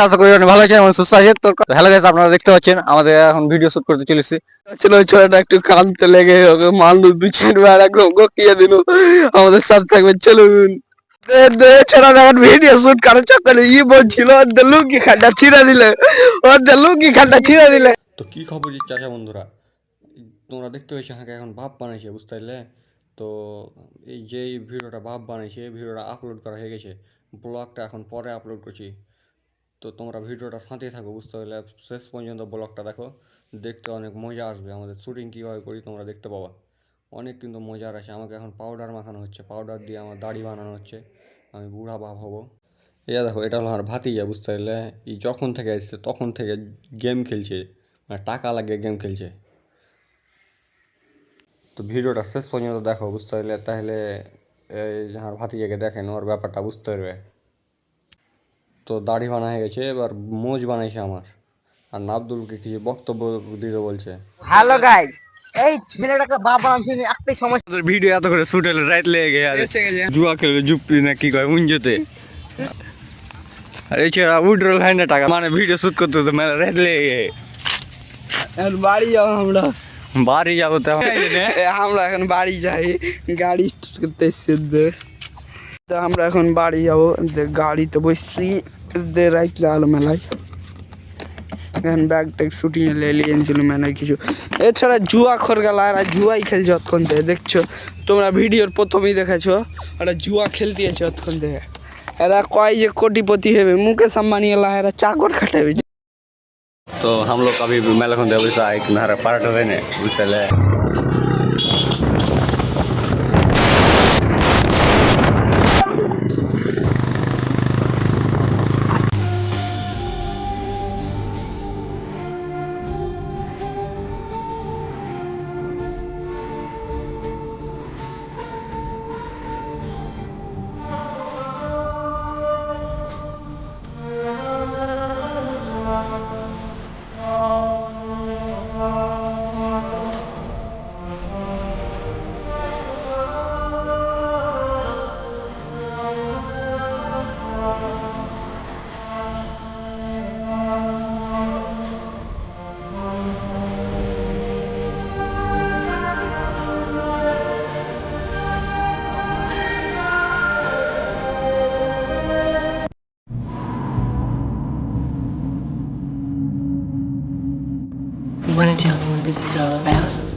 আশা করি অনেক ভালো আছে এবং সুস্থ আছে। তো হ্যালো গাইস, আপনারা দেখতে পাচ্ছেন আমাদের এখন ভিডিও শুট করতে চলেছি। চলো ওই ছোটটা একটু কাঁদতে লেগে ওকে মারলো 2-4 বার, একদম গকিয়ে দিল। আমাদের সাথে থাকবেন, চলুন। ছোড়া এখন ভিডিও শুট করার চক্করে বলছিল ওদের লুঙ্গি খানটা ছিঁড়ে দিলে, ওদের লুঙ্গি খানটা ছিঁড়ে দিলে। তো কি খবর চাচা বন্ধুরা, তোমরা দেখতে পেয়েছো আমাকে এখন ভাব বানাইছে, বুঝতে পারলে? তো এই যে ভিডিওটা ভাব বানাইছে, ভিডিওটা আপলোড করা হয়ে গেছে, ব্লগটা এখন পরে আপলোড করছি। তো তোমরা ভিডিওটা সাথেই থাকো, বুঝতে পারলে? শেষ পর্যন্ত ব্লগটা দেখো, দেখতে অনেক মজা আসবে। আমাদের শ্যুটিং কীভাবে করি তোমরা দেখতে পাবা, অনেক কিন্তু মজার আছে। আমাকে এখন পাউডার মাখানো হচ্ছে, পাউডার দিয়ে আমার দাড়ি বানানো হচ্ছে, আমি বুড়া বাপ হবো। এ দেখো, এটা হলো আমার ভাতিজা, বুঝতে পারলে? এই যখন থেকে এসছে তখন থেকে গেম খেলছে, মানে টাকা লাগিয়ে গেম খেলছে। তো ভিডিওটা শেষ পর্যন্ত দেখো, বুঝতে পারলে? তাহলে এই আমার ভাতিজাকে দেখেন, ওর ব্যাপারটা বুঝতে পারবে। তো দাড়ি বানা হয়ে গেছে, এবার মোজ বানাইছে আমার। আর নাবদুলকে কিছু বক্তব্য দিতে বলছে। হ্যালো গাইস, এই ছেলেটাকে বাপ বানাচ্ছি একটাই সমস্যা। ভিডিও এত করে শুট হলে রাইট লেগে গেছে, জুয়া খেলবে জুপ্পি না কি কয় উঞ্জতে। আর এছাড়া উইড্রল হয় না টাকা, মানে ভিডিও শুট করতে তো মেলা রাইট লেগে গেছে। এখন বাড়ি যাবো আমরা, বাড়ি যাবো তো আমরা এখন বাড়ি যাই, গাড়ি করতে এসছে। তো আমরা এখন বাড়ি যাবো, গাড়িতে বসছি রাইতে আলো মেলায়। এখন ব্যাগ ট্যাগ শুটিং এ এলিয়েছিল মেলায় কিছু। এছাড়া জুয়া খোর গেল, আর জুয়াই খেলছে অতক্ষণ থেকে, দেখছো তোমরা ভিডিওর প্রথমেই দেখেছো, ওরা জুয়া খেলতে আছে অতক্ষণ থেকে। এরা কয় যে কোটিপতি হবে, মুকেশ আম্বানি এলা এরা চাকর খাটাবে। तो हम लोग अभी मेला खुंदे वैसा एक नहर पार्ट हो रहे ने बुझले। You want to tell me what this is all about?